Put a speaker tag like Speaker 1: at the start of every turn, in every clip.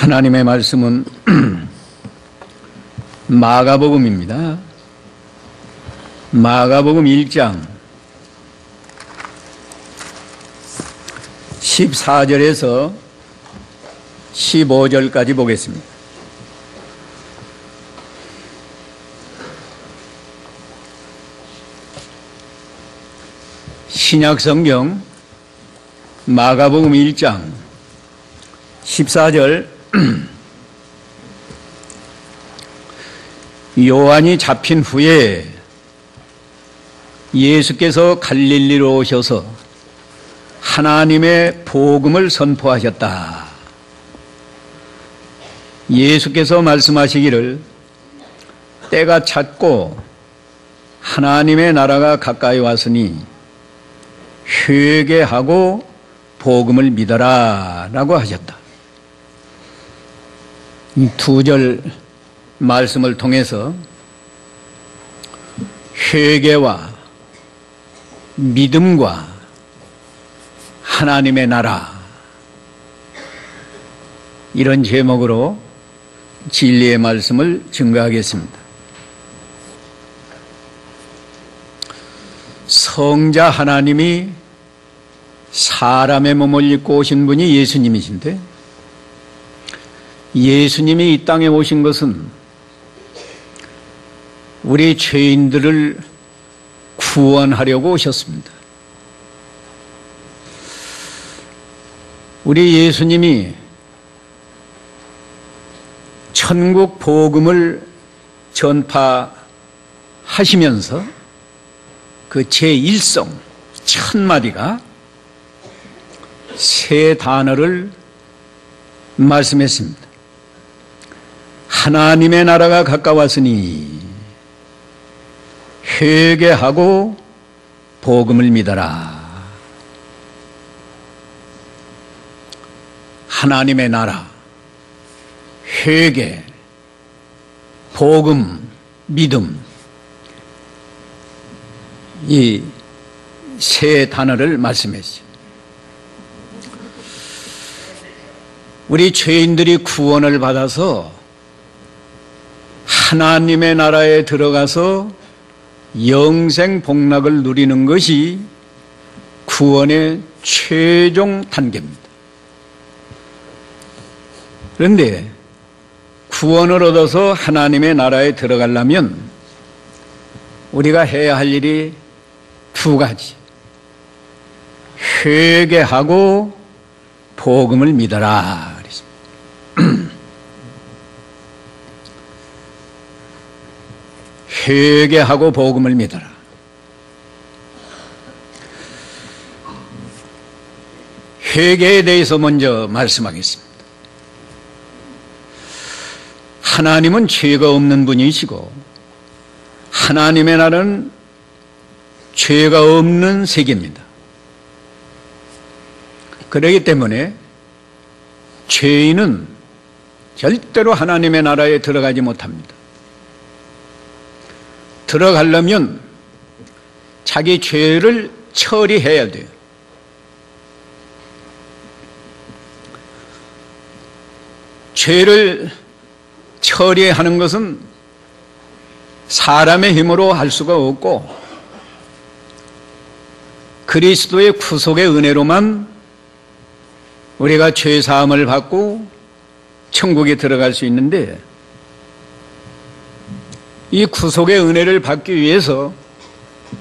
Speaker 1: 하나님의 말씀은 마가복음입니다. 마가복음 1장 14절에서 15절까지 보겠습니다. 신약성경 마가복음 1장 14절 요한이 잡힌 후에 예수께서 갈릴리로 오셔서 하나님의 복음을 선포하셨다. 예수께서 말씀하시기를 때가 찼고 하나님의 나라가 가까이 왔으니 회개하고 복음을 믿어라 라고 하셨다. 이 두 절 말씀을 통해서 회개와 믿음과 하나님의 나라, 이런 제목으로 진리의 말씀을 증거하겠습니다. 성자 하나님이 사람의 몸을 입고 오신 분이 예수님이신데, 예수님이 이 땅에 오신 것은 우리 죄인들을 구원하려고 오셨습니다. 우리 예수님이 천국 복음을 전파하시면서 그 제1성 1000마디가 세 단어를 말씀했습니다. 하나님의 나라가 가까웠으니 회개하고 복음을 믿어라. 하나님의 나라, 회개, 복음, 믿음, 이 세 단어를 말씀했어요. 우리 죄인들이 구원을 받아서 하나님의 나라에 들어가서 영생 복락을 누리는 것이 구원의 최종 단계입니다. 그런데 구원을 얻어서 하나님의 나라에 들어가려면 우리가 해야 할 일이 두 가지. 회개하고 복음을 믿어라. 회개하고 복음을 믿어라. 회개에 대해서 먼저 말씀하겠습니다. 하나님은 죄가 없는 분이시고 하나님의 나라는 죄가 없는 세계입니다. 그렇기 때문에 죄인은 절대로 하나님의 나라에 들어가지 못합니다. 들어가려면 자기 죄를 처리해야 돼요. 죄를 처리하는 것은 사람의 힘으로 할 수가 없고 그리스도의 구속의 은혜로만 우리가 죄 사함을 받고 천국에 들어갈 수 있는데, 이 구속의 은혜를 받기 위해서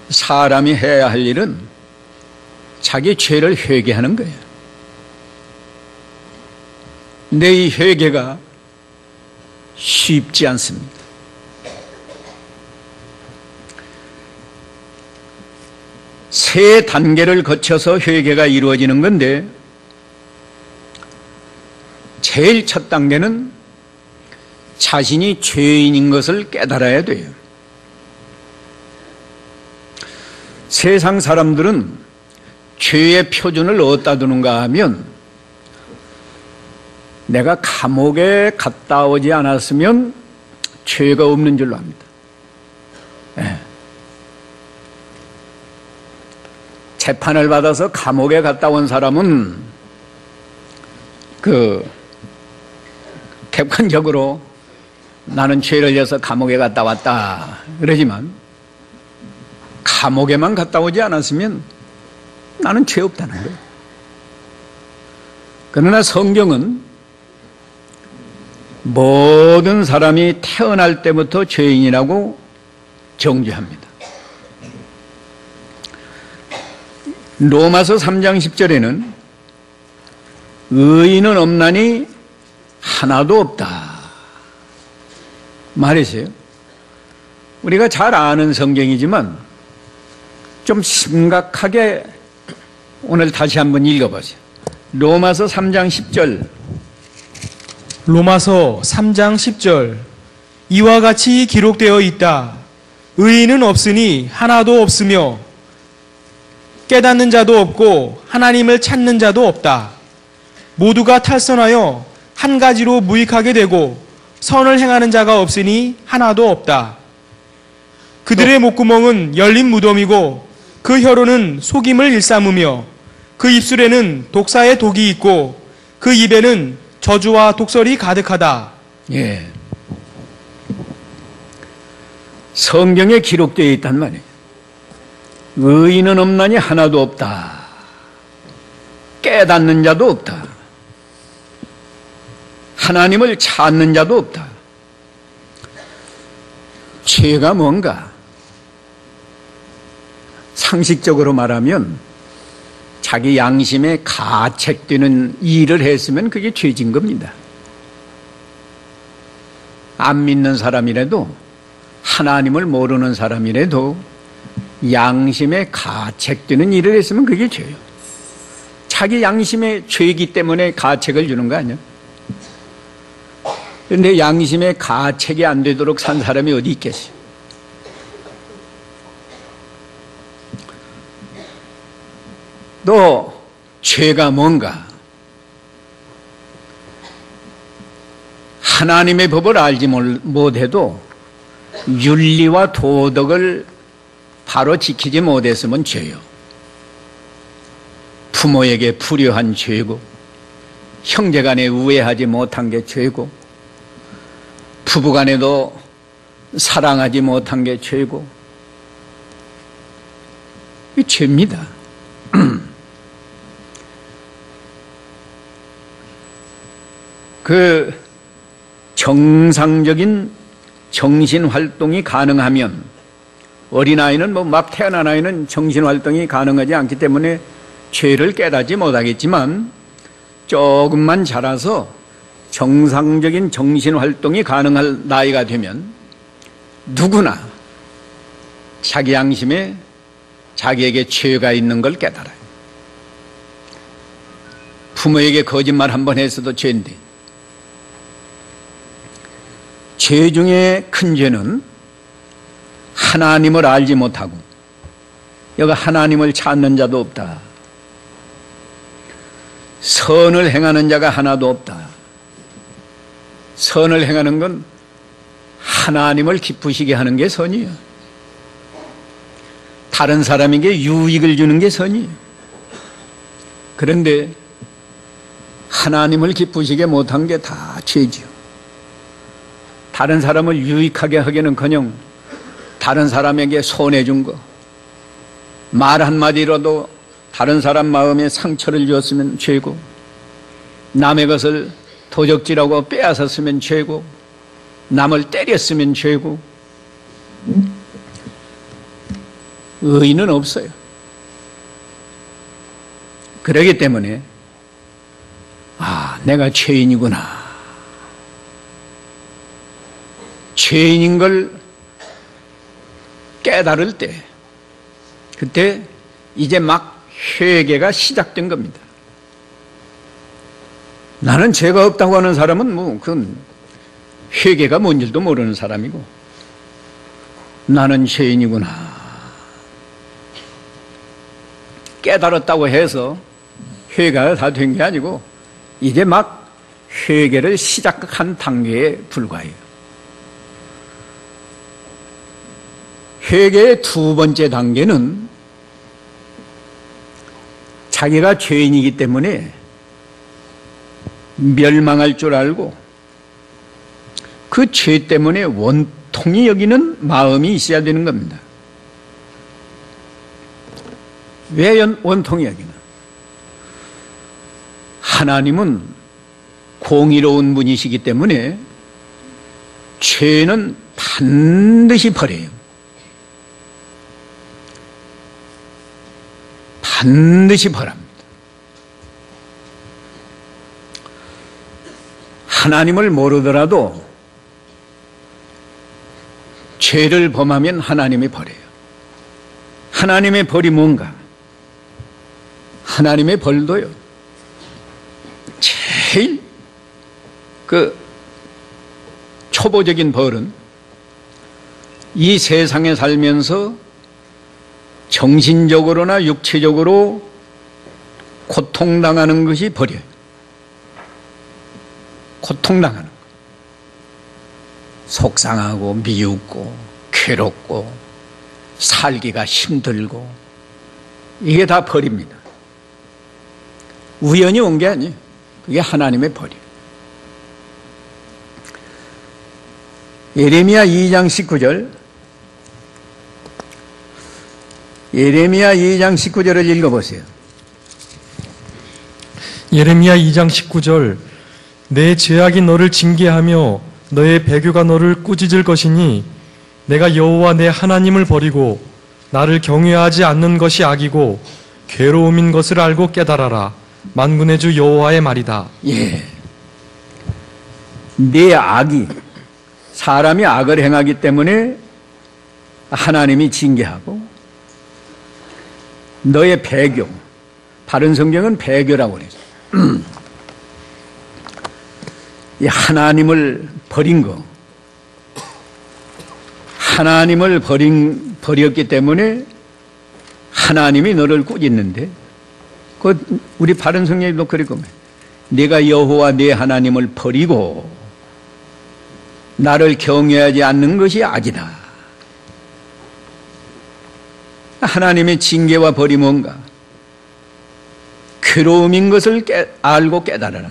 Speaker 1: 사람이 해야 할 일은 자기 죄를 회개하는 거예요. 근데 이 회개가 쉽지 않습니다. 세 단계를 거쳐서 회개가 이루어지는 건데, 제일 첫 단계는 자신이 죄인인 것을 깨달아야 돼요. 세상 사람들은 죄의 표준을 어디다 두는가 하면, 내가 감옥에 갔다 오지 않았으면 죄가 없는 줄로 압니다. 재판을 받아서 감옥에 갔다 온 사람은 그 객관적으로 나는 죄를 져서 감옥에 갔다 왔다 그러지만 감옥에만 갔다 오지 않았으면 나는 죄 없다는 거예요. 그러나 성경은 모든 사람이 태어날 때부터 죄인이라고 정죄합니다. 로마서 3장 10절에는 의인은 없나니 하나도 없다 말했어요. 우리가 잘 아는 성경이지만 좀 심각하게 오늘 다시 한번 읽어보세요. 로마서 3장 10절.
Speaker 2: 로마서 3장 10절. 이와 같이 기록되어 있다. 의인은 없으니 하나도 없으며 깨닫는 자도 없고 하나님을 찾는 자도 없다. 모두가 탈선하여 한 가지로 무익하게 되고 선을 행하는 자가 없으니 하나도 없다. 그들의 목구멍은 열린 무덤이고 그 혀로는 속임을 일삼으며 그 입술에는 독사의 독이 있고 그 입에는 저주와 독설이 가득하다.
Speaker 1: 예. 성경에 기록되어 있단 말이에요. 의인은 없나니 하나도 없다. 깨닫는 자도 없다. 하나님을 찾는 자도 없다. 죄가 뭔가? 상식적으로 말하면 자기 양심에 가책되는 일을 했으면 그게 죄진 겁니다. 안 믿는 사람이라도 하나님을 모르는 사람이라도 양심에 가책되는 일을 했으면 그게 죄예요. 자기 양심에 죄이기 때문에 가책을 주는 거 아니야? 그런데 양심에 가책이 안 되도록 산 사람이 어디 있겠어요? 또 죄가 뭔가? 하나님의 법을 알지 못해도 윤리와 도덕을 바로 지키지 못했으면 죄요. 부모에게 불효한 죄고, 형제간에 우애하지 못한 게 죄고, 부부간에도 사랑하지 못한 게 죄고, 이게 죄입니다. 그 정상적인 정신활동이 가능하면, 어린아이는 막 태어난 아이는 정신활동이 가능하지 않기 때문에 죄를 깨닫지 못하겠지만 조금만 자라서 정상적인 정신활동이 가능할 나이가 되면 누구나 자기 양심에 자기에게 죄가 있는 걸 깨달아요. 부모에게 거짓말 한 번 했어도 죄인데, 죄 중에 큰 죄는 하나님을 알지 못하고 여기 하나님을 찾는 자도 없다. 선을 행하는 자가 하나도 없다. 선을 행하는 건 하나님을 기쁘시게 하는 게 선이에요. 다른 사람에게 유익을 주는 게 선이에요. 그런데 하나님을 기쁘시게 못한 게 다 죄지요. 다른 사람을 유익하게 하기는커녕 다른 사람에게 손해준 거, 말 한마디로도 다른 사람 마음에 상처를 주었으면 죄고, 남의 것을 도적질하고 빼앗았으면 죄고, 남을 때렸으면 죄고, 의인은 없어요. 그렇기 때문에 내가 죄인이구나, 죄인인 걸 깨달을 때, 그때 이제 막 회개가 시작된 겁니다. 나는 죄가 없다고 하는 사람은 그건 회개가 뭔 줄도 모르는 사람이고, 나는 죄인이구나 깨달았다고 해서 회개가 다 된 게 아니고 이제 막 회개를 시작한 단계에 불과해요. 회개의 두 번째 단계는 자기가 죄인이기 때문에 멸망할 줄 알고 그 죄 때문에 원통이 여기는 마음이 있어야 되는 겁니다. 왜 원통이 여기나? 하나님은 공의로운 분이시기 때문에 죄는 반드시 버려요. 반드시 벌합니다. 하나님을 모르더라도 죄를 범하면 하나님이 벌해요. 하나님의 벌이 뭔가? 하나님의 벌도요, 제일 초보적인 벌은 이 세상에 살면서 정신적으로나 육체적으로 고통당하는 것이 벌이에요. 고통당하는 거. 속상하고 미웃고 괴롭고 살기가 힘들고 이게 다 벌입니다. 우연히 온 게 아니에요. 그게 하나님의 벌이에요. 예레미야 2장 19절, 예레미야 2장 19절을 읽어보세요.
Speaker 3: 예레미야 2장 19절 내 죄악이 너를 징계하며 너의 배교가 너를 꾸짖을 것이니 내가 여호와 내 하나님을 버리고 나를 경외하지 않는 것이 악이고 괴로움인 것을 알고 깨달아라. 만군의 주 여호와의 말이다.
Speaker 1: 예, 내 악이, 사람이 악을 행하기 때문에 하나님이 징계하고, 너의 배교, 바른 성경은 배교라고 그래요. 이 하나님을 버린 거, 하나님을 버렸기 때문에 하나님이 너를 꾸짖는데, 우리 바른 성경에도 그랬고, 내가 여호와 내 하나님을 버리고 나를 경외하지 않는 것이 악이다. 하나님의 징계와 벌이 뭔가? 괴로움인 것을 알고 깨달아라.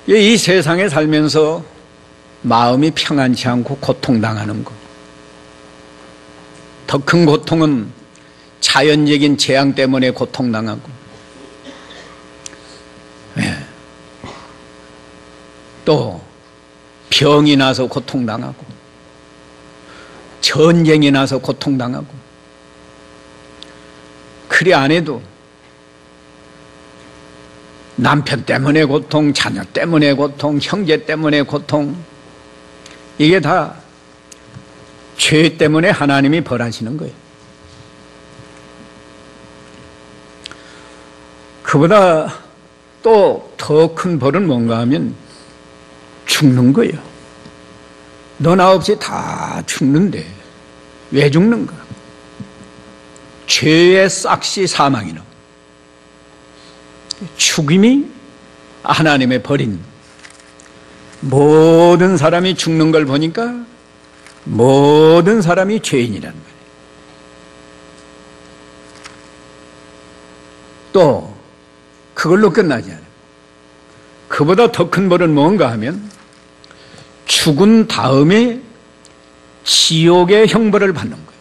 Speaker 1: 이 세상에 살면서 마음이 평안치 않고 고통당하는 것, 더 큰 고통은 자연적인 재앙 때문에 고통당하고, 또 병이 나서 고통당하고, 전쟁이 나서 고통당하고, 그리 안 해도 남편 때문에 고통, 자녀 때문에 고통, 형제 때문에 고통, 이게 다 죄 때문에 하나님이 벌하시는 거예요. 그보다 또 더 큰 벌은 뭔가 하면 죽는 거예요. 너 나 없이 다 죽는데 왜 죽는가? 죄의 싹시 사망이노. 죽임이 하나님의 벌인, 모든 사람이 죽는 걸 보니까 모든 사람이 죄인이라는 거예요. 또 그걸로 끝나지 않아요. 그보다 더 큰 벌은 뭔가 하면 죽은 다음에 지옥의 형벌을 받는 거예요.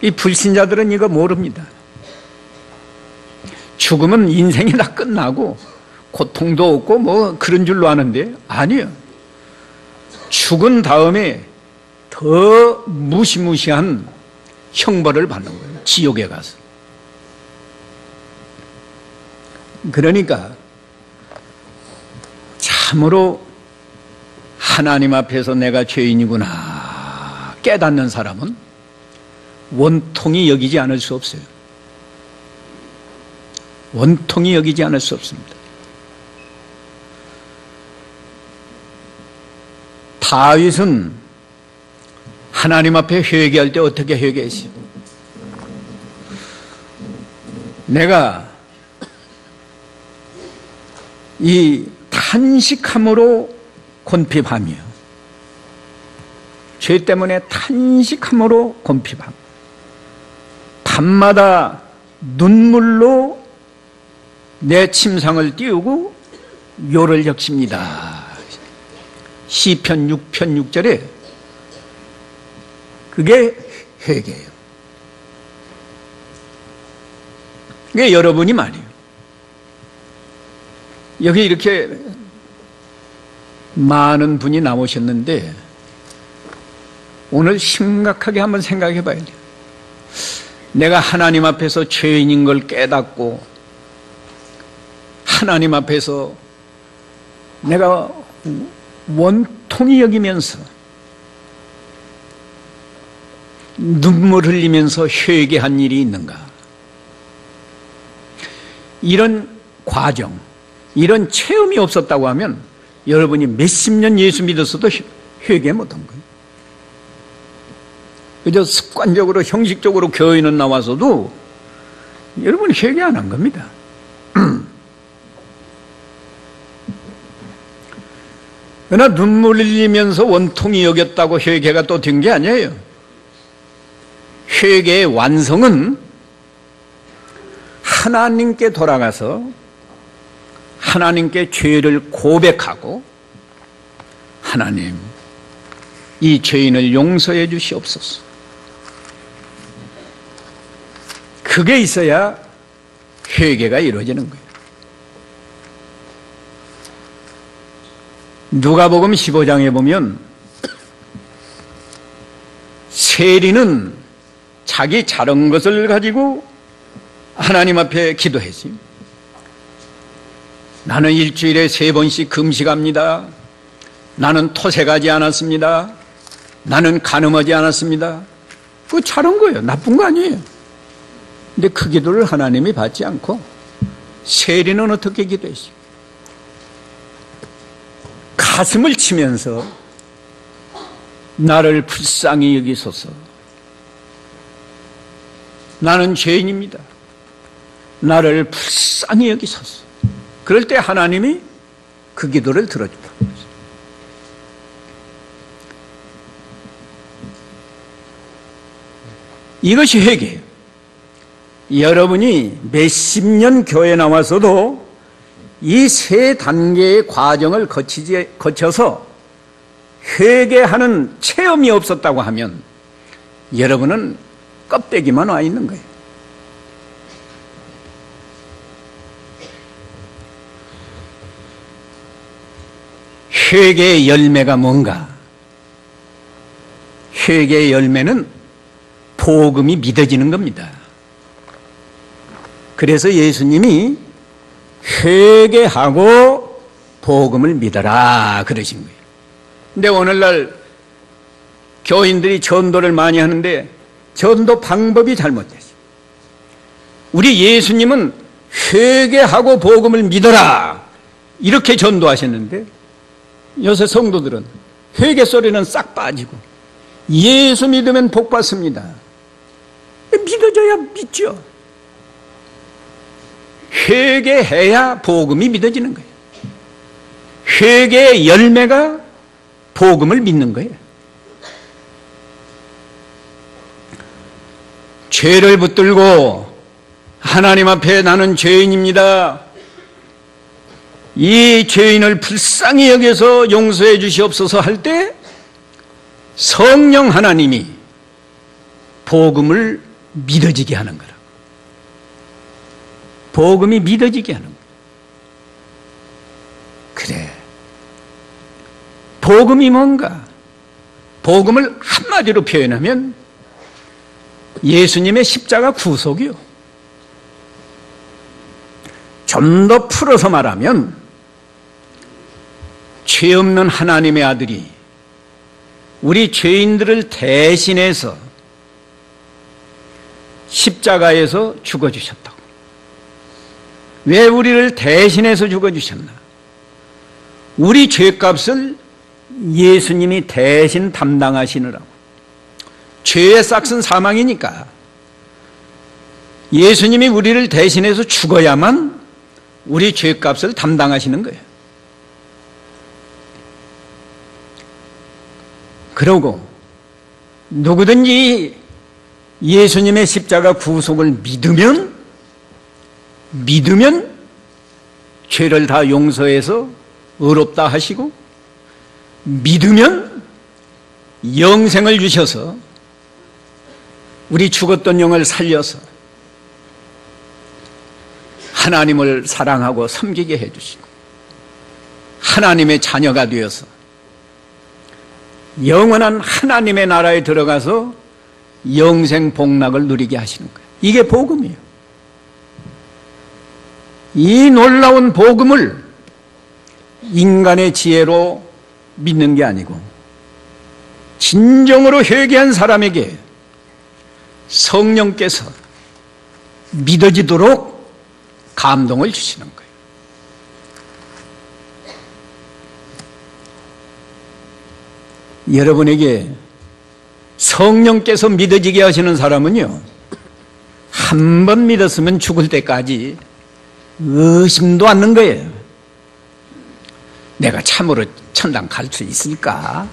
Speaker 1: 이 불신자들은 이거 모릅니다. 죽으면 인생이 다 끝나고 고통도 없고 뭐 그런 줄로 아는데, 아니에요. 죽은 다음에 더 무시무시한 형벌을 받는 거예요. 지옥에 가서. 그러니까 참으로 하나님 앞에서 내가 죄인이구나 깨닫는 사람은 원통이 여기지 않을 수 없어요. 원통이 여기지 않을 수 없습니다. 다윗은 하나님 앞에 회개할 때 어떻게 회개했어요? 내가 이 탄식함으로 곤핍함이요. 죄 때문에 탄식함으로 곤핍함. 밤마다 눈물로 내 침상을 띄우고 묘를 적십니다. 시편 6편 6절에 그게 회개예요. 그게 여러분이 말이에요. 여기 이렇게 많은 분이 나오셨는데 오늘 심각하게 한번 생각해 봐야 돼요. 내가 하나님 앞에서 죄인인 걸 깨닫고 하나님 앞에서 내가 원통이 여기면서 눈물 흘리면서 회개한 일이 있는가? 이런 과정, 이런 체험이 없었다고 하면 여러분이 몇십 년 예수 믿었어도 회개 못한 거예요. 그저 습관적으로 형식적으로 교회는 나와서도 여러분이 회개 안 한 겁니다. 그러나 눈물 흘리면서 원통이 여겼다고 회개가 또 된 게 아니에요. 회개의 완성은 하나님께 돌아가서 하나님께 죄를 고백하고 하나님, 이 죄인을 용서해 주시옵소서. 그게 있어야 회개가 이루어지는 거예요. 누가복음 15장에 보면 세리는 자기 자른 것을 가지고 하나님 앞에 기도했어요. 나는 일주일에 3번씩 금식합니다. 나는 토색하지 않았습니다. 나는 간음하지 않았습니다. 그거 잘한 거예요. 나쁜 거 아니에요. 근데 그 기도를 하나님이 받지 않고 세리는 어떻게 기도했어요? 가슴을 치면서 나를 불쌍히 여기소서. 나는 죄인입니다. 나를 불쌍히 여기소서. 그럴 때 하나님이 그 기도를 들어주다. 이것이 회개예요. 여러분이 몇십 년 교회 나와서도 이 세 단계의 과정을 거쳐서 회개하는 체험이 없었다고 하면 여러분은 껍데기만 와 있는 거예요. 회개의 열매가 뭔가? 회개의 열매는 복음이 믿어지는 겁니다. 그래서 예수님이 회개하고 복음을 믿어라 그러신 거예요. 근데 오늘날 교인들이 전도를 많이 하는데 전도 방법이 잘못됐어요. 우리 예수님은 회개하고 복음을 믿어라 이렇게 전도하셨는데 요새 성도들은 회개 소리는 싹 빠지고 예수 믿으면 복 받습니다. 믿어줘야 믿죠. 회개해야 복음이 믿어지는 거예요. 회개의 열매가 복음을 믿는 거예요. 죄를 붙들고 하나님 앞에 나는 죄인입니다. 이 죄인을 불쌍히 여겨서 용서해 주시옵소서 할 때 성령 하나님이 복음을 믿어지게 하는 거라. 복음이 믿어지게 하는 거야. 그래. 복음이 뭔가? 복음을 한마디로 표현하면 예수님의 십자가 구속이요. 좀 더 풀어서 말하면 죄 없는 하나님의 아들이 우리 죄인들을 대신해서 십자가에서 죽어주셨다고. 왜 우리를 대신해서 죽어주셨나? 우리 죄값을 예수님이 대신 담당하시느라고. 죄의 싹은 사망이니까 예수님이 우리를 대신해서 죽어야만 우리 죄값을 담당하시는 거예요. 그러고 누구든지 예수님의 십자가 구속을 믿으면 죄를 다 용서해서 의롭다 하시고 믿으면 영생을 주셔서 우리 죽었던 영을 살려서 하나님을 사랑하고 섬기게 해주시고 하나님의 자녀가 되어서 영원한 하나님의 나라에 들어가서 영생 복락을 누리게 하시는 거예요. 이게 복음이에요. 이 놀라운 복음을 인간의 지혜로 믿는 게 아니고 진정으로 회개한 사람에게 성령께서 믿어지도록 감동을 주시는 거예요. 여러분에게 성령께서 믿어지게 하시는 사람은요, 한 번 믿었으면 죽을 때까지 의심도 않는 거예요. 내가 참으로 천당 갈 수 있을까?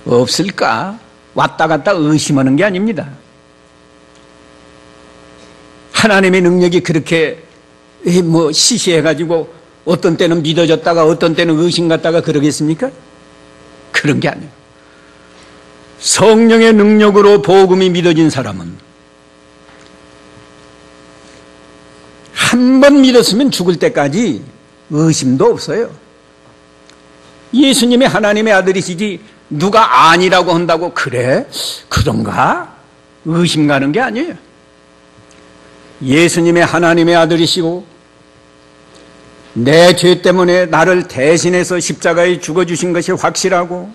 Speaker 1: 없을까? 왔다 갔다 의심하는 게 아닙니다. 하나님의 능력이 그렇게 시시해가지고 어떤 때는 믿어졌다가 어떤 때는 의심 갔다가 그러겠습니까? 그런 게 아니에요. 성령의 능력으로 복음이 믿어진 사람은 한 번 믿었으면 죽을 때까지 의심도 없어요. 예수님이 하나님의 아들이시지 누가 아니라고 한다고 그래? 그런가? 의심 가는 게 아니에요. 예수님의 하나님의 아들이시고 내 죄 때문에 나를 대신해서 십자가에 죽어주신 것이 확실하고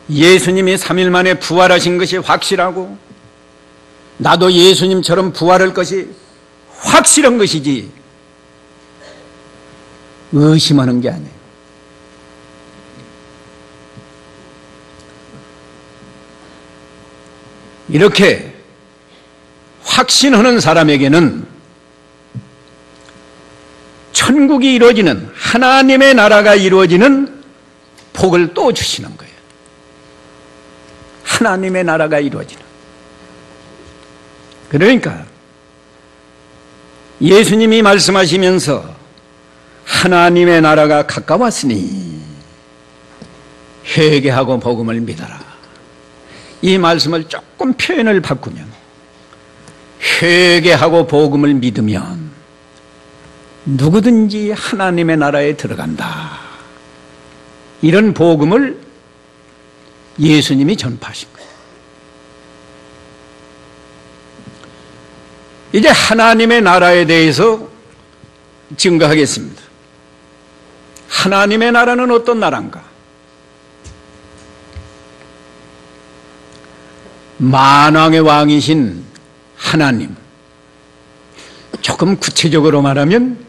Speaker 1: 예수님이 3일 만에 부활하신 것이 확실하고 나도 예수님처럼 부활할 것이 확실한 것이지 의심하는 게 아니에요. 이렇게 확신하는 사람에게는 천국이 이루어지는 하나님의 나라가 이루어지는 복을 또 주시는 거예요. 하나님의 나라가 이루어지는. 그러니까 예수님이 말씀하시면서 하나님의 나라가 가까웠으니 회개하고 복음을 믿어라. 이 말씀을 조금 표현을 바꾸면 회개하고 복음을 믿으면 누구든지 하나님의 나라에 들어간다. 이런 복음을 예수님이 전파하신 거예요. 이제 하나님의 나라에 대해서 증거하겠습니다. 하나님의 나라는 어떤 나라인가? 만왕의 왕이신 하나님, 조금 구체적으로 말하면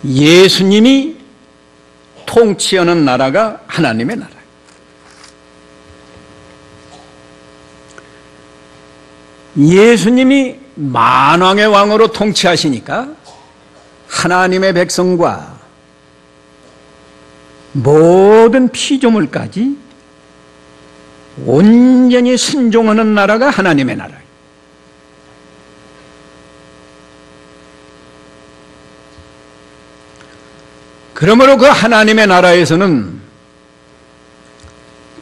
Speaker 1: 예수님이 통치하는 나라가 하나님의 나라예요. 예수님이 만왕의 왕으로 통치하시니까 하나님의 백성과 모든 피조물까지 온전히 순종하는 나라가 하나님의 나라예요. 그러므로 그 하나님의 나라에서는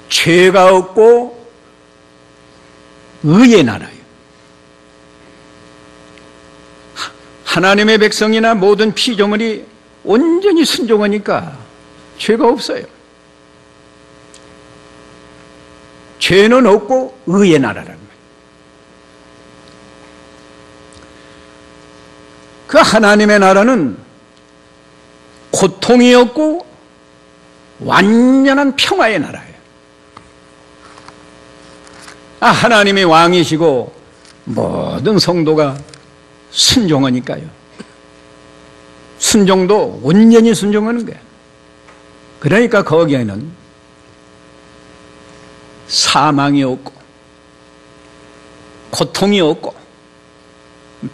Speaker 1: 죄가 없고 의의 나라예요. 하나님의 백성이나 모든 피조물이 온전히 순종하니까 죄가 없어요. 죄는 없고 의의 나라라는 거예요. 그 하나님의 나라는 고통이 없고 완전한 평화의 나라예요. 하나님이 왕이시고 모든 성도가 순종하니까요. 순종도 온전히 순종하는 거예요. 그러니까 거기에는 사망이 없고 고통이 없고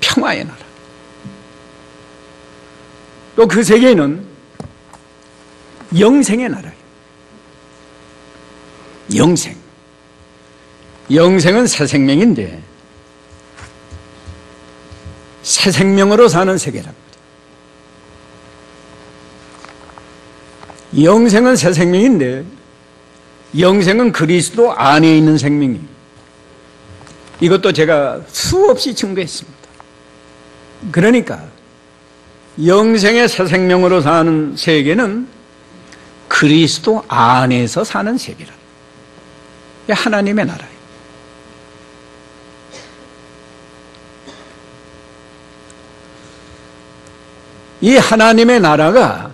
Speaker 1: 평화의 나라. 또 그 세계에는 영생의 나라예요. 영생은 새 생명인데 새 생명으로 사는 세계란 말이에요. 영생은 새 생명인데 영생은 그리스도 안에 있는 생명이에요. 이것도 제가 수없이 증거했습니다. 그러니까 영생의 새 생명으로 사는 세계는 그리스도 안에서 사는 세계라. 하나님의 나라예요. 이 하나님의 나라가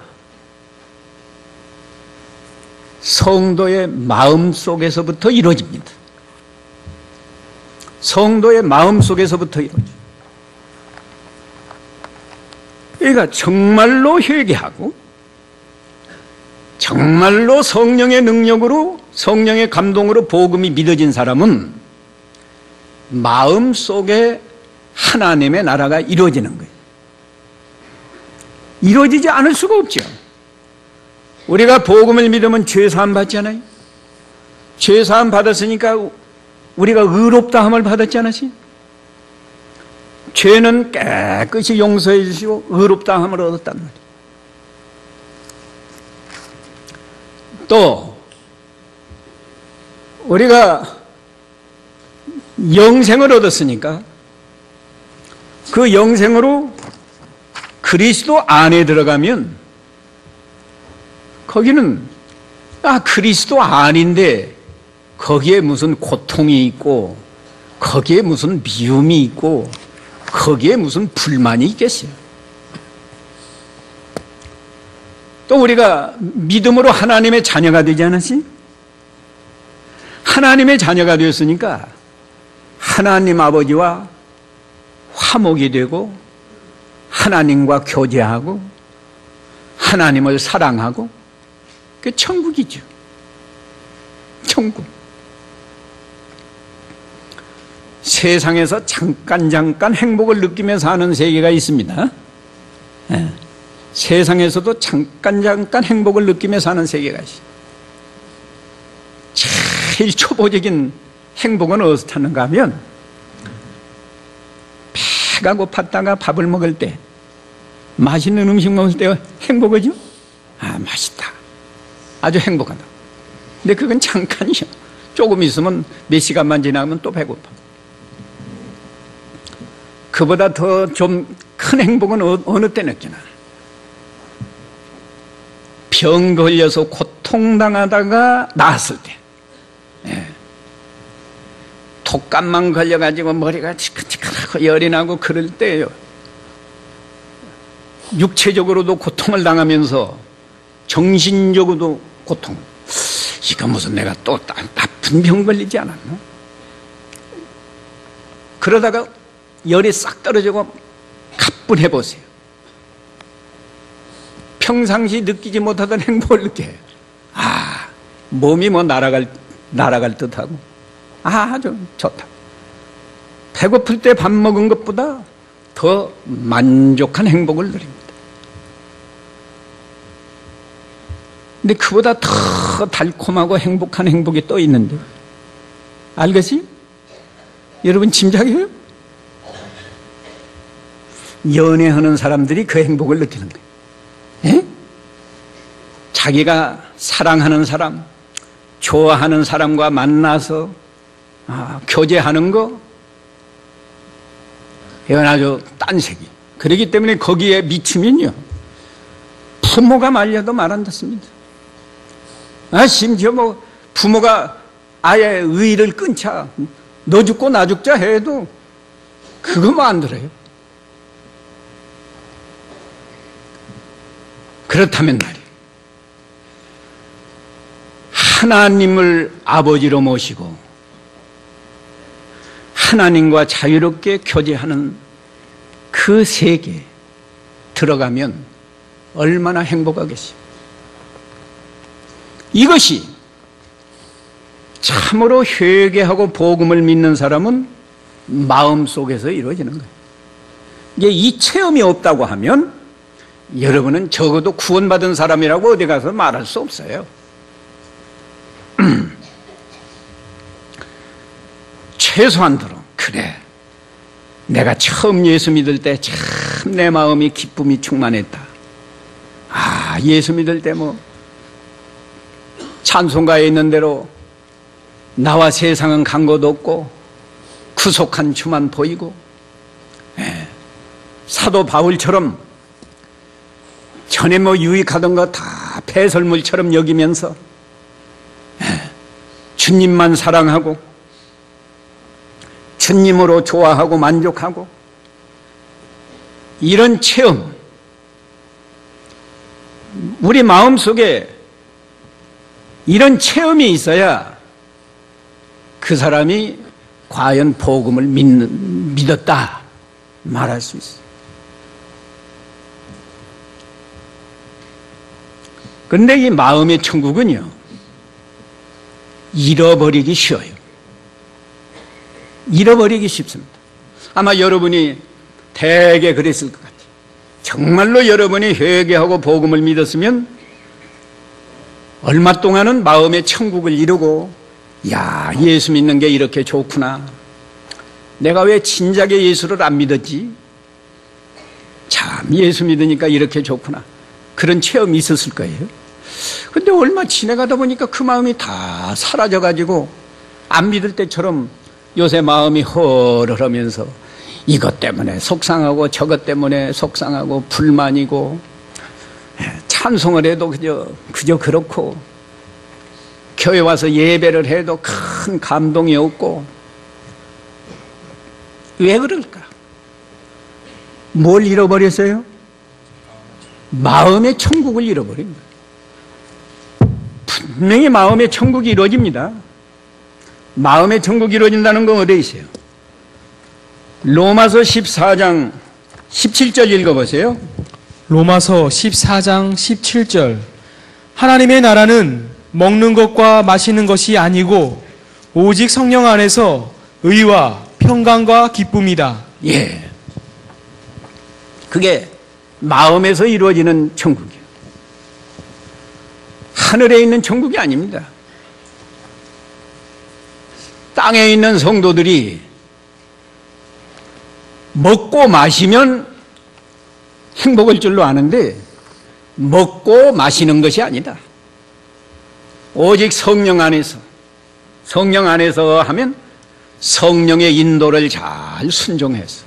Speaker 1: 성도의 마음 속에서부터 이루어집니다. 성도의 마음 속에서부터 이루어져요. 그러니까 정말로 회개하고 정말로 성령의 능력으로 성령의 감동으로 복음이 믿어진 사람은 마음 속에 하나님의 나라가 이루어지는 거예요. 이루어지지 않을 수가 없죠. 우리가 복음을 믿으면 죄사함 받잖아요. 죄사함 받았으니까 우리가 의롭다함을 받았지 않았어요? 죄는 깨끗이 용서해 주시고 의롭다함을 얻었단 말이에요. 또 우리가 영생을 얻었으니까 그 영생으로 그리스도 안에 들어가면 거기는 그리스도 안인데 거기에 무슨 고통이 있고 거기에 무슨 미움이 있고 거기에 무슨 불만이 있겠어요. 또 우리가 믿음으로 하나님의 자녀가 되지 않았지? 하나님의 자녀가 되었으니까 하나님 아버지와 화목이 되고 하나님과 교제하고 하나님을 사랑하고 그게 천국이죠. 천국. 세상에서 잠깐 행복을 느끼며 사는 세계가 있습니다. 네. 세상에서도 잠깐 행복을 느끼며 사는 세계가 있어요. 제일 초보적인 행복은 어떻다는가 하면 배가 고팠다가 밥을 먹을 때 맛있는 음식 먹을 때 행복하죠? 맛있다. 아주 행복하다. 근데 그건 잠깐이요. 조금 있으면 몇 시간만 지나면 또 배고파. 그보다 더 좀 큰 행복은 어느 때 느끼나? 병 걸려서 고통당하다가 나았을 때, 독감만 걸려가지고 머리가 치근치근하고 열이 나고 그럴 때예요. 육체적으로도 고통을 당하면서 정신적으로도 고통. 이거 무슨 내가 또 나쁜 병 걸리지 않았나? 그러다가 열이 싹 떨어지고 가뿐해 보세요. 평상시 느끼지 못하던 행복을 느껴요. 몸이 뭐 날아갈 듯하고 아주 좋다. 배고플 때 밥 먹은 것보다 더 만족한 행복을 누립니다. 근데 그보다 더 달콤하고 행복한 행복이 또 있는데 알겠지? 여러분 짐작해요? 연애하는 사람들이 그 행복을 느끼는 거예요. 예? 자기가 사랑하는 사람, 좋아하는 사람과 만나서 교제하는 거, 이건 아주 딴색이. 그렇기 때문에 거기에 미치면요, 부모가 말려도 말 안 듣습니다. 심지어 뭐 부모가 아예 의의를 끊자, 너 죽고 나 죽자 해도 그거 뭐 안 들어요. 그렇다면 말이에요, 하나님을 아버지로 모시고 하나님과 자유롭게 교제하는 그 세계에 들어가면 얼마나 행복하겠어요. 이것이 참으로 회개하고 복음을 믿는 사람은 마음속에서 이루어지는 거예요. 이제 이 체험이 없다고 하면 여러분은 적어도 구원받은 사람이라고 어디 가서 말할 수 없어요. 최소한도로 그래, 내가 처음 예수 믿을 때 참 내 마음이 기쁨이 충만했다. 아, 예수 믿을 때 뭐 찬송가에 있는 대로 나와 세상은 간 곳 없고 구속한 주만 보이고, 사도 바울처럼 전에 뭐 유익하던 거 다 배설물처럼 여기면서 주님만 사랑하고 주님으로 좋아하고 만족하고, 이런 체험, 우리 마음속에 이런 체험이 있어야 그 사람이 과연 복음을 믿었다 말할 수 있어요. 그런데 이 마음의 천국은요, 잃어버리기 쉬워요. 잃어버리기 쉽습니다. 아마 여러분이 대개 그랬을 것 같아요. 정말로 여러분이 회개하고 복음을 믿었으면 얼마 동안은 마음의 천국을 이루고, 야, 예수 믿는 게 이렇게 좋구나, 내가 왜 진작에 예수를 안 믿었지, 참 예수 믿으니까 이렇게 좋구나, 그런 체험이 있었을 거예요. 근데 얼마 지나가다 보니까 그 마음이 다 사라져가지고 안 믿을 때처럼 요새 마음이 허르르면서 이것 때문에 속상하고 저것 때문에 속상하고 불만이고, 찬송을 해도 그저 그렇고, 교회 와서 예배를 해도 큰 감동이 없고. 왜 그럴까? 뭘 잃어버렸어요? 마음의 천국을 잃어버린 거예요. 분명히 마음의 천국이 이루어집니다. 마음의 천국이 이루어진다는 건 어디에 있어요? 로마서 14장 17절 읽어보세요.
Speaker 2: 로마서 14장 17절. 하나님의 나라는 먹는 것과 마시는 것이 아니고 오직 성령 안에서 의와 평강과 기쁨이다.
Speaker 1: 예, 그게 마음에서 이루어지는 천국이에요. 하늘에 있는 천국이 아닙니다. 땅에 있는 성도들이 먹고 마시면 행복할 줄로 아는데, 먹고 마시는 것이 아니다. 오직 성령 안에서 하면 성령의 인도를 잘 순종해서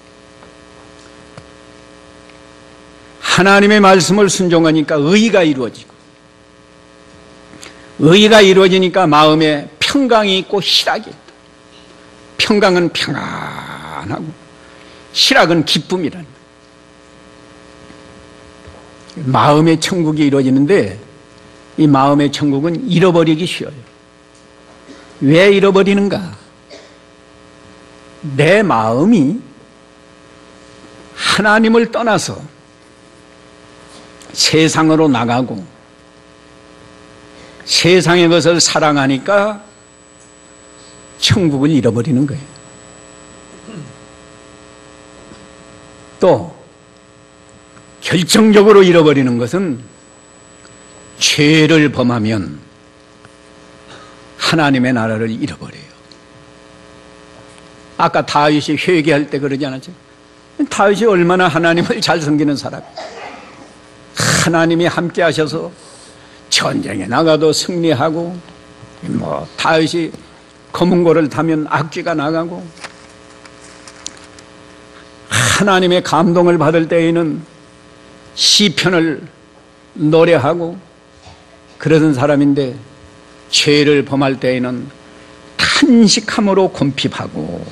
Speaker 1: 하나님의 말씀을 순종하니까 의가 이루어지고, 의가 이루어지니까 마음에 평강이 있고 희락이 있다. 평강은 평안하고 희락은 기쁨이라는 거예요. 마음의 천국이 이루어지는데, 이 마음의 천국은 잃어버리기 쉬워요. 왜 잃어버리는가? 내 마음이 하나님을 떠나서 세상으로 나가고 세상의 것을 사랑하니까 천국을 잃어버리는 거예요. 또 결정적으로 잃어버리는 것은 죄를 범하면 하나님의 나라를 잃어버려요. 아까 다윗이 회개할 때 그러지 않았죠? 다윗이 얼마나 하나님을 잘 섬기는 사람이에요. 하나님이 함께 하셔서 전쟁에 나가도 승리하고, 다윗이 검은고를 타면 악귀가 나가고, 하나님의 감동을 받을 때에는 시편을 노래하고 그러던 사람인데, 죄를 범할 때에는 탄식함으로 곰핍하고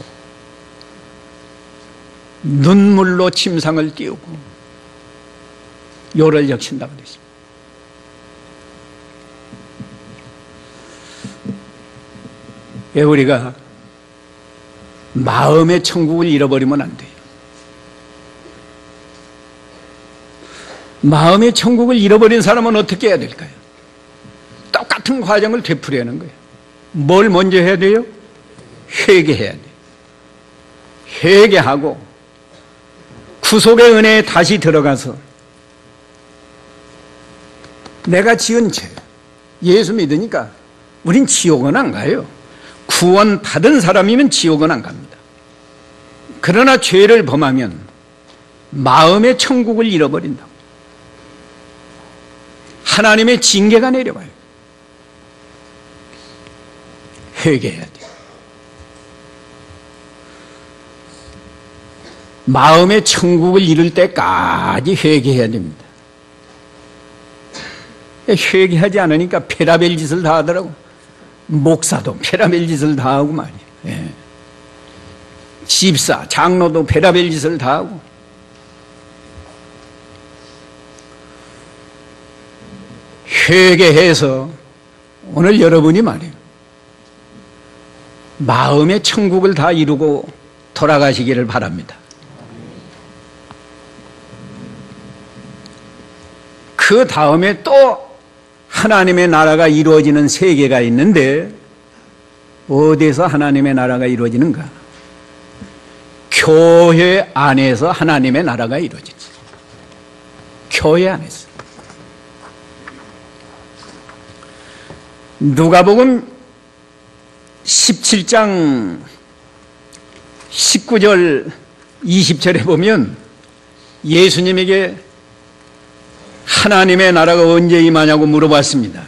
Speaker 1: 눈물로 침상을 띄우고 요를 적신다고 되어 있습니다. 왜 우리가 마음의 천국을 잃어버리면 안 돼요. 마음의 천국을 잃어버린 사람은 어떻게 해야 될까요? 똑같은 과정을 되풀이해야 하는 거예요. 뭘 먼저 해야 돼요? 회개해야 돼요. 회개하고 구속의 은혜에 다시 들어가서 내가 지은 죄, 예수 믿으니까 우린 지옥은 안 가요. 구원 받은 사람이면 지옥은 안 갑니다. 그러나 죄를 범하면 마음의 천국을 잃어버린다. 하나님의 징계가 내려와요. 회개해야 돼요. 마음의 천국을 이룰 때까지 회개해야 됩니다. 회개하지 않으니까 페라벨 짓을 다 하더라고. 목사도 페라벨 짓을 다 하고 말이에요. 예. 집사, 장로도 페라벨 짓을 다 하고. 회개해서 오늘 여러분이 말이에요. 마음의 천국을 다 이루고 돌아가시기를 바랍니다. 그 다음에 또 하나님의 나라가 이루어지는 세계가 있는데 어디에서 하나님의 나라가 이루어지는가? 교회 안에서 하나님의 나라가 이루어지지. 교회 안에서. 누가복음 17장 19절 20절에 보면 예수님에게 하나님의 나라가 언제 임하냐고 물어봤습니다.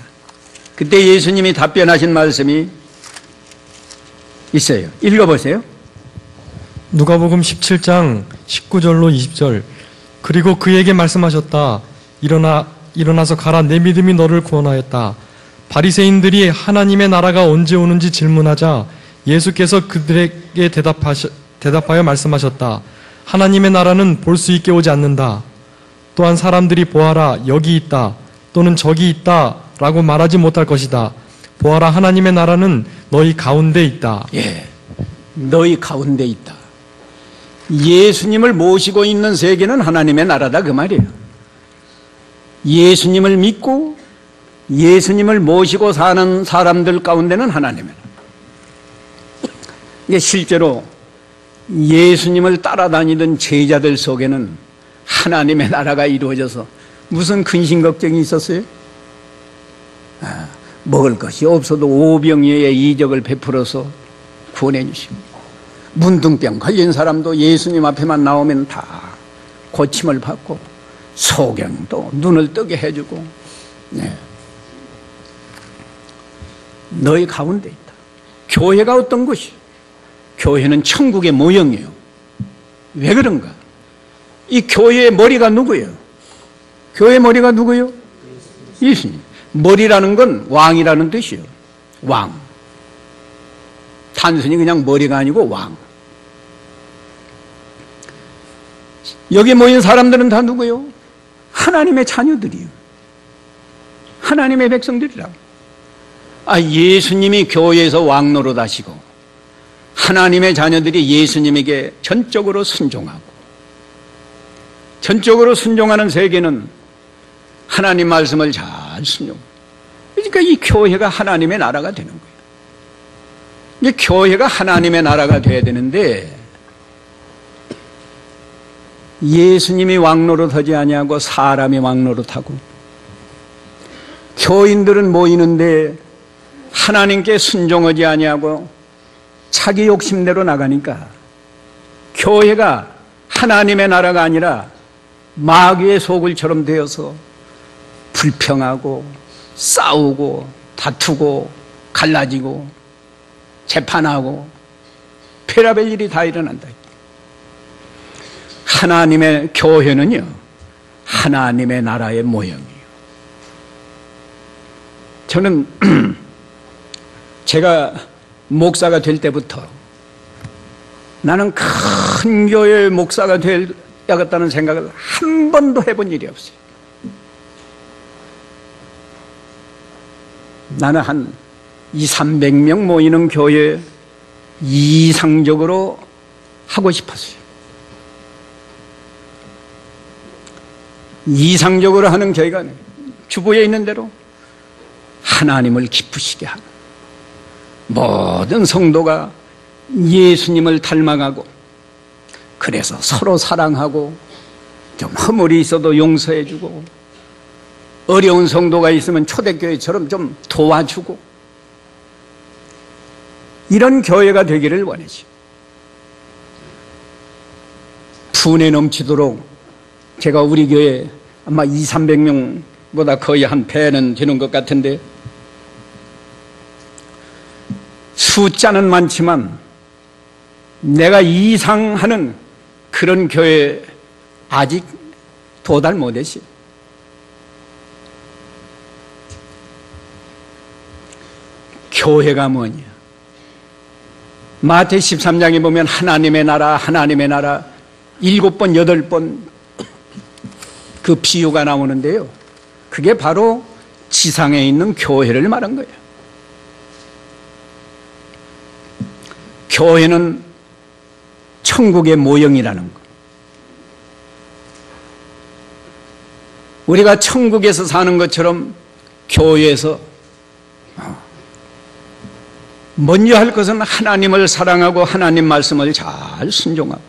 Speaker 1: 그때 예수님이 답변하신 말씀이 있어요. 읽어보세요.
Speaker 3: 누가복음 17장 19절로 20절. 그리고 그에게 말씀하셨다. 일어나서 가라. 내 믿음이 너를 구원하였다. 바리새인들이 하나님의 나라가 언제 오는지 질문하자 예수께서 그들에게 대답하여 말씀하셨다. 하나님의 나라는 볼 수 있게 오지 않는다. 또한 사람들이 보아라 여기 있다 또는 저기 있다 라고 말하지 못할 것이다. 보아라 하나님의 나라는 너희 가운데 있다.
Speaker 1: 예, 너희 가운데 있다. 예수님을 모시고 있는 세계는 하나님의 나라다 그 말이에요. 예수님을 믿고 예수님을 모시고 사는 사람들 가운데는 하나님의 나라. 이게 실제로 예수님을 따라다니던 제자들 속에는 하나님의 나라가 이루어져서 무슨 근심 걱정이 있었어요? 먹을 것이 없어도 오병이어의 이적을 베풀어서 구원해 주시고 문둥병 걸린 사람도 예수님 앞에만 나오면 다 고침을 받고 소경도 눈을 뜨게 해주고. 네. 너희 가운데 있다. 교회가 어떤 것이요? 교회는 천국의 모형이에요. 왜 그런가? 이 교회의 머리가 누구예요? 교회의 머리가 누구예요? 예수님. 머리라는 건 왕이라는 뜻이에요. 왕. 단순히 그냥 머리가 아니고 왕. 여기 모인 사람들은 다 누구예요? 하나님의 자녀들이에요. 하나님의 백성들이라고. 예수님이 교회에서 왕 노릇하시고 하나님의 자녀들이 예수님에게 전적으로 순종하고 전적으로 순종하는 세계는 하나님 말씀을 잘 순종. 그러니까 이 교회가 하나님의 나라가 되는 거예요. 이 교회가 하나님의 나라가 돼야 되는데 예수님이 왕노릇하지 아니하고 사람이 왕노릇하고 교인들은 모이는데 하나님께 순종하지 아니하고 자기 욕심대로 나가니까 교회가 하나님의 나라가 아니라 마귀의 소굴처럼 되어서 불평하고 싸우고 다투고 갈라지고 재판하고 별의별 일이 다 일어난다. 하나님의 교회는요, 하나님의 나라의 모형이에요. 저는 제가 목사가 될 때부터 나는 큰 교회의 목사가 되야겠다는 생각을 한 번도 해본 일이 없어요. 나는 한 200~300명 모이는 교회 이상적으로 하고 싶었어요. 이상적으로 하는 교회가 주보에 있는 대로 하나님을 기쁘시게 하는, 모든 성도가 예수님을 닮아가고 그래서 서로 사랑하고 좀 허물이 있어도 용서해주고 어려운 성도가 있으면 초대교회처럼 좀 도와주고 이런 교회가 되기를 원하죠. 분에 넘치도록 제가 우리 교회 아마 200~300명보다 거의 한 배는 되는 것 같은데 숫자는 많지만 내가 이상하는 그런 교회 아직 도달 못했어요. 교회가 뭐냐? 마태 13장에 보면 하나님의 나라 7번 8번 그 비유가 나오는데요, 그게 바로 지상에 있는 교회를 말한 거예요. 교회는 천국의 모형이라는 거. 우리가 천국에서 사는 것처럼 교회에서 먼저 할 것은 하나님을 사랑하고 하나님 말씀을 잘 순종하고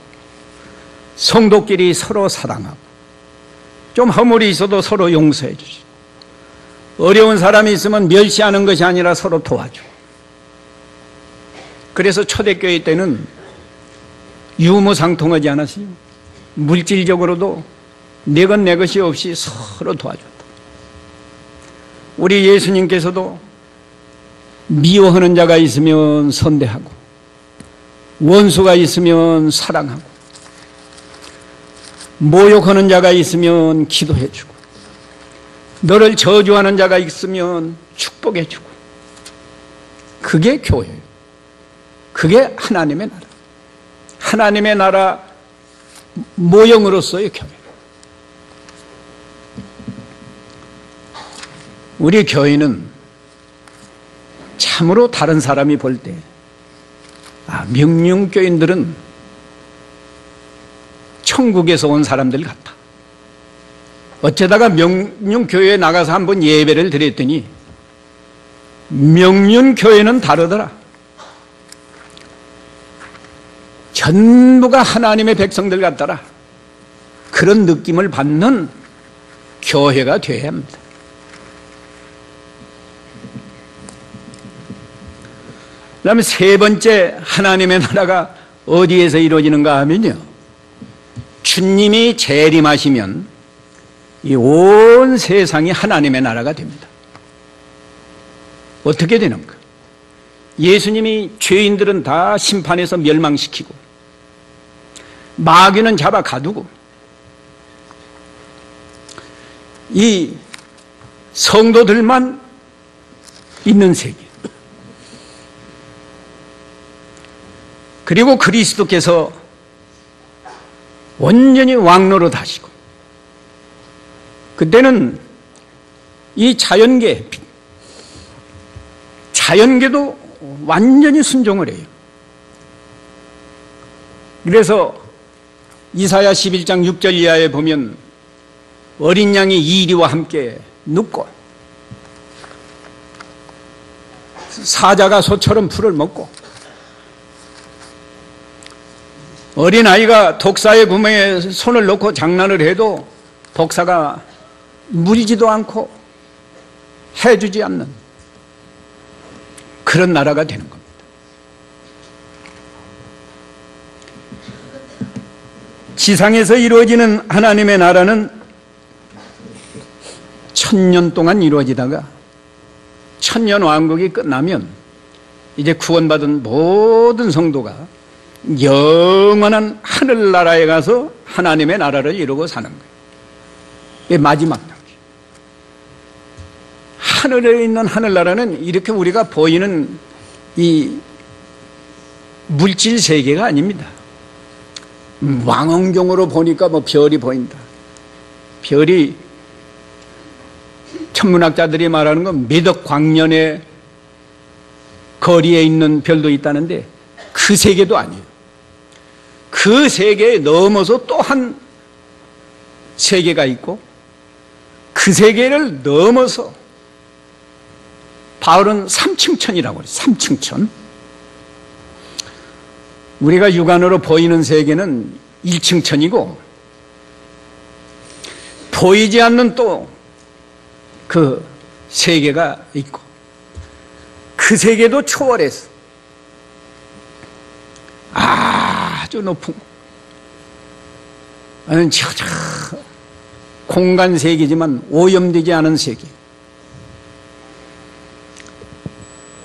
Speaker 1: 성도끼리 서로 사랑하고 좀 허물이 있어도 서로 용서해 주시고 어려운 사람이 있으면 멸시하는 것이 아니라 서로 도와주고. 그래서 초대교회 때는 유무상통하지 않았어요. 물질적으로도 내 것 내 것이 없이 서로 도와줬다. 우리 예수님께서도 미워하는 자가 있으면 선대하고 원수가 있으면 사랑하고 모욕하는 자가 있으면 기도해주고 너를 저주하는 자가 있으면 축복해주고. 그게 교회예요. 그게 하나님의 나라. 하나님의 나라 모형으로서의 교회. 우리 교회는 참으로 다른 사람이 볼 때 명륜교인들은 천국에서 온 사람들 같다. 어쩌다가 명륜교회에 나가서 한번 예배를 드렸더니 명륜교회는 다르더라. 전부가 하나님의 백성들 같더라. 그런 느낌을 받는 교회가 되어야 합니다. 그 다음에 세 번째 하나님의 나라가 어디에서 이루어지는가 하면요, 주님이 재림하시면 이 온 세상이 하나님의 나라가 됩니다. 어떻게 되는가? 예수님이 죄인들은 다 심판해서 멸망시키고 마귀는 잡아 가두고 이 성도들만 있는 세계, 그리고 그리스도께서 완전히 왕노릇 하시고 그때는 이 자연계도 완전히 순종을 해요. 그래서 이사야 11장 6절 이하에 보면 어린 양이 이리와 함께 눕고 사자가 소처럼 풀을 먹고 어린아이가 독사의 구멍에 손을 넣고 장난을 해도 독사가 물지도 않고 해주지 않는 그런 나라가 되는 겁니다. 지상에서 이루어지는 하나님의 나라는 1000년 동안 이루어지다가 1000년 왕국이 끝나면 이제 구원받은 모든 성도가 영원한 하늘나라에 가서 하나님의 나라를 이루고 사는 거예요. 이게 마지막 단계. 하늘에 있는 하늘나라는 이렇게 우리가 보이는 이 물질 세계가 아닙니다. 망원경으로 보니까 뭐 별이 보인다. 별이 천문학자들이 말하는 건 몇억 광년의 거리에 있는 별도 있다는데 그 세계도 아니에요. 그 세계에 넘어서 또 한 세계가 있고 그 세계를 넘어서 바울은 3층천이라고 그래요. 3층천. 우리가 육안으로 보이는 세계는 1층천이고 보이지 않는 또 그 세계가 있고 그 세계도 초월해서 아주 높은 공간 세계지만 오염되지 않은 세계.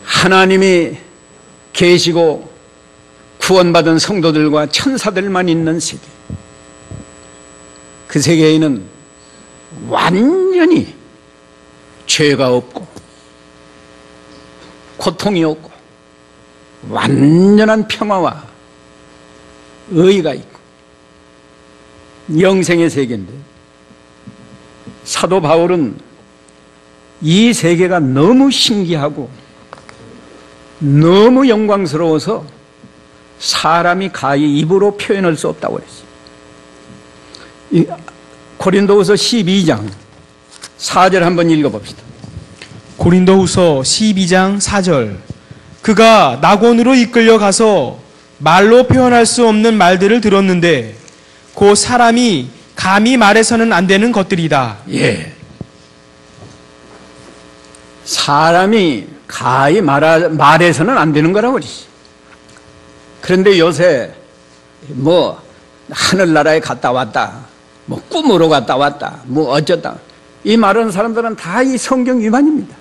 Speaker 1: 하나님이 계시고 구원받은 성도들과 천사들만 있는 세계. 그 세계에는 완전히 죄가 없고 고통이 없고 완전한 평화와 의의가 있고 영생의 세계인데, 사도 바울은 이 세계가 너무 신기하고 너무 영광스러워서 사람이 가히 입으로 표현할 수 없다고 그랬어요. 고린도후서 12장 4절 한번 읽어봅시다.
Speaker 2: 고린도후서 12장 4절. 그가 낙원으로 이끌려 가서 말로 표현할 수 없는 말들을 들었는데 그 사람이 감히 말해서는 안 되는 것들이다.
Speaker 1: 예. 사람이 가히 말해서는 안 되는 거라고 그러지. 그런데 요새 하늘나라에 갔다 왔다, 꿈으로 갔다 왔다, 어쩌다, 이 말하는 사람들은 다 이 성경 위반입니다.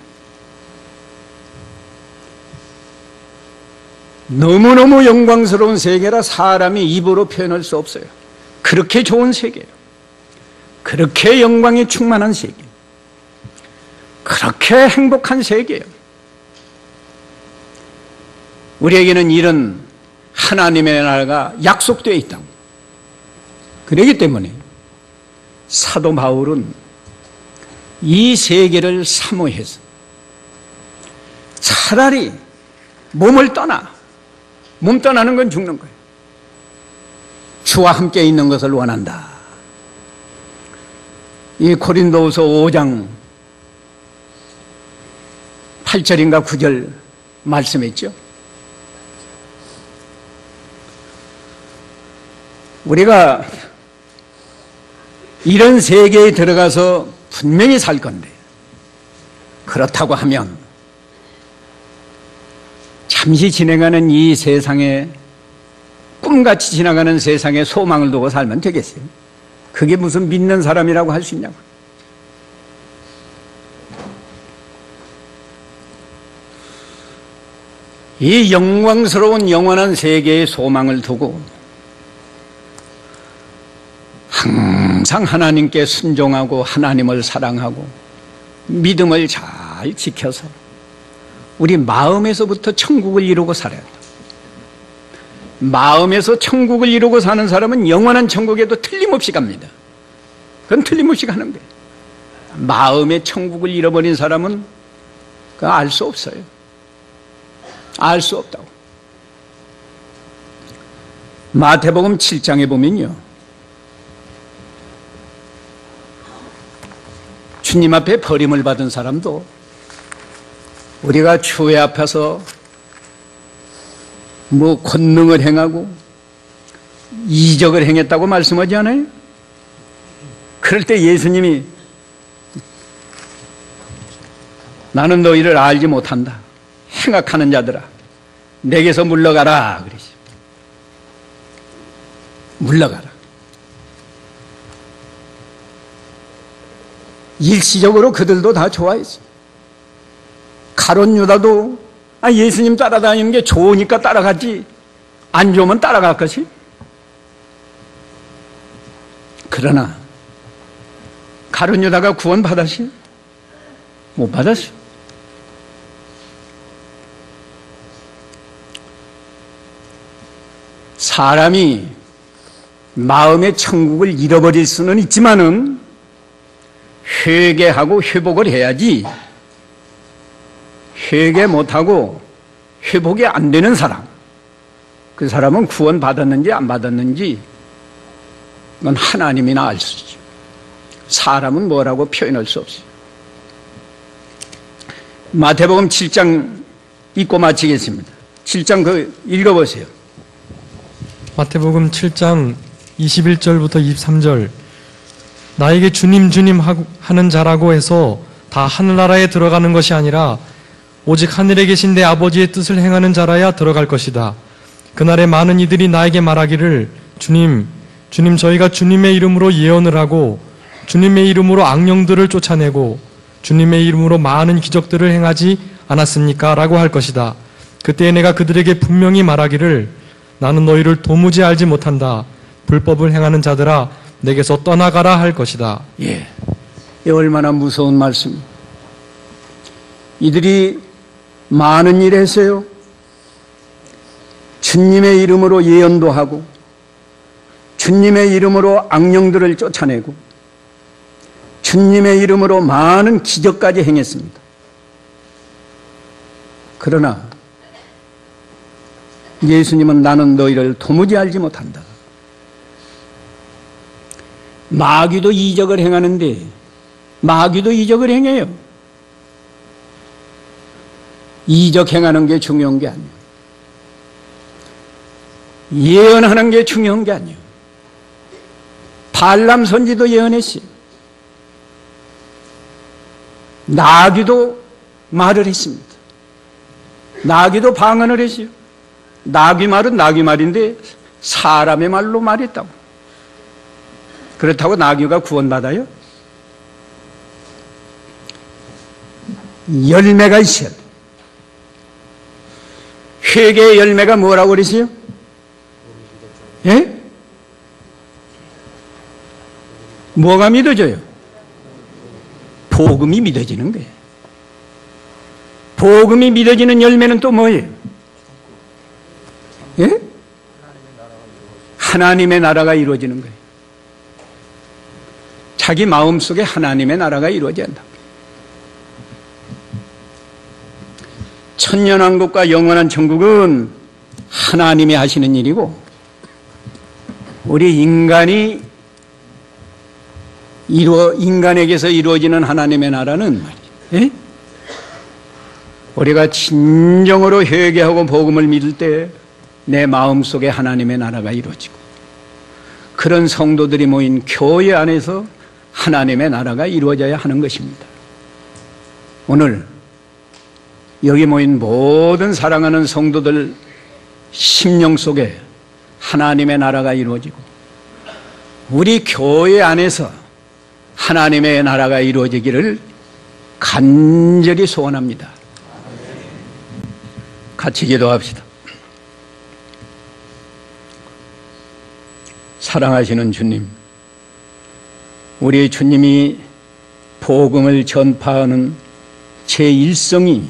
Speaker 1: 너무너무 영광스러운 세계라 사람이 입으로 표현할 수 없어요. 그렇게 좋은 세계예요. 그렇게 영광이 충만한 세계, 그렇게 행복한 세계예요. 우리에게는 이런 하나님의 나라가 약속되어 있다고. 그렇기 때문에 사도 바울은 이 세계를 사모해서 차라리 몸을 몸 떠나는 건 죽는 거예요. 주와 함께 있는 것을 원한다. 이 고린도후서 5장 8절인가 9절 말씀했죠. 우리가 이런 세계에 들어가서 분명히 살 건데, 그렇다고 하면 잠시 지나가는 이 세상에, 꿈같이 지나가는 세상에 소망을 두고 살면 되겠어요? 그게 무슨 믿는 사람이라고 할 수 있냐고. 이 영광스러운 영원한 세계에 소망을 두고 항상 하나님께 순종하고 하나님을 사랑하고 믿음을 잘 지켜서 우리 마음에서부터 천국을 이루고 살아야 돼요. 마음에서 천국을 이루고 사는 사람은 영원한 천국에도 틀림없이 갑니다. 그건 틀림없이 가는 거예요. 마음의 천국을 잃어버린 사람은 그거 알 수 없어요. 알 수 없다고. 마태복음 7장에 보면요, 주님 앞에 버림을 받은 사람도 우리가 주의 앞에서 권능을 행하고 이적을 행했다고 말씀하지 않아요? 그럴 때 예수님이 나는 너희를 알지 못한다, 행악하는 자들아 내게서 물러가라 그러시죠. 물러가라. 일시적으로 그들도 다 좋아했어요. 가룟 유다도 예수님 따라다니는 게 좋으니까 따라갔지, 안 좋으면 따라갈 것이. 그러나 가룟 유다가 구원 받았어요? 못 받았어요. 사람이 마음의 천국을 잃어버릴 수는 있지만은 회개하고 회복을 해야지, 회개 못하고 회복이 안 되는 사람, 그 사람은 구원 받았는지 안 받았는지 그건 하나님이나 알 수 있죠. 사람은 뭐라고 표현할 수 없어요. 마태복음 7장 읽고 마치겠습니다. 7장 읽어보세요.
Speaker 3: 마태복음 7장 21절부터 23절. 나에게 주님 주님 하는 자라고 해서 다 하늘나라에 들어가는 것이 아니라 오직 하늘에 계신 내 아버지의 뜻을 행하는 자라야 들어갈 것이다. 그날에 많은 이들이 나에게 말하기를 주님 주님, 저희가 주님의 이름으로 예언을 하고 주님의 이름으로 악령들을 쫓아내고 주님의 이름으로 많은 기적들을 행하지 않았습니까? 라고 할 것이다. 그때 내가 그들에게 분명히 말하기를 나는 너희를 도무지 알지 못한다. 불법을 행하는 자들아 내게서 떠나가라 할 것이다.
Speaker 1: 예, 이 얼마나 무서운 말씀입니다. 이들이 많은 일을 했어요. 주님의 이름으로 예언도 하고 주님의 이름으로 악령들을 쫓아내고 주님의 이름으로 많은 기적까지 행했습니다. 그러나 예수님은 나는 너희를 도무지 알지 못한다. 마귀도 이적을 행하는데 마귀도 이적을 행해요. 이적 행하는 게 중요한 게 아니에요. 예언하는 게 중요한 게 아니에요. 발람 선지도 예언했어요. 나귀도 말을 했습니다. 나귀도 방언을 했어요. 나귀 말은 나귀 말인데 사람의 말로 말했다고. 그렇다고 나귀가 구원받아요? 열매가 있어야 돼. 회개의 열매가 뭐라고 그러세요? 예? 뭐가 믿어져요? 복음이 믿어지는 거예요. 복음이 믿어지는 열매는 또 뭐예요? 예? 하나님의 나라가 이루어지는 거예요. 자기 마음속에 하나님의 나라가 이루어져야 한다. 천년왕국과 영원한 천국은 하나님이 하시는 일이고 우리 인간에게서 이루어지는 하나님의 나라는 말이에요. 예? 우리가 진정으로 회개하고 복음을 믿을 때 내 마음속에 하나님의 나라가 이루어지고 그런 성도들이 모인 교회 안에서 하나님의 나라가 이루어져야 하는 것입니다. 오늘 여기 모인 모든 사랑하는 성도들 심령 속에 하나님의 나라가 이루어지고 우리 교회 안에서 하나님의 나라가 이루어지기를 간절히 소원합니다. 같이 기도합시다. 사랑하시는 주님, 우리 주님이 복음을 전파하는 제 일성이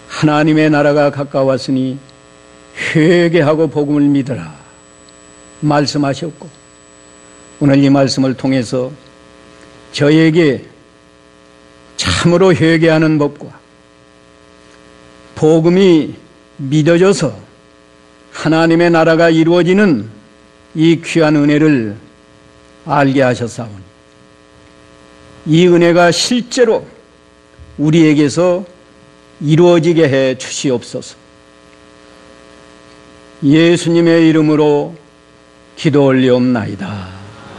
Speaker 1: 하나님의 나라가 가까웠으니 회개하고 복음을 믿으라 말씀하셨고 오늘 이 말씀을 통해서 저에게 참으로 회개하는 법과 복음이 믿어져서 하나님의 나라가 이루어지는 이 귀한 은혜를 알게 하셨사오니 이 은혜가 실제로 우리에게서 이루어지게 해 주시옵소서. 예수님의 이름으로 기도 올리옵나이다.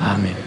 Speaker 1: 아멘.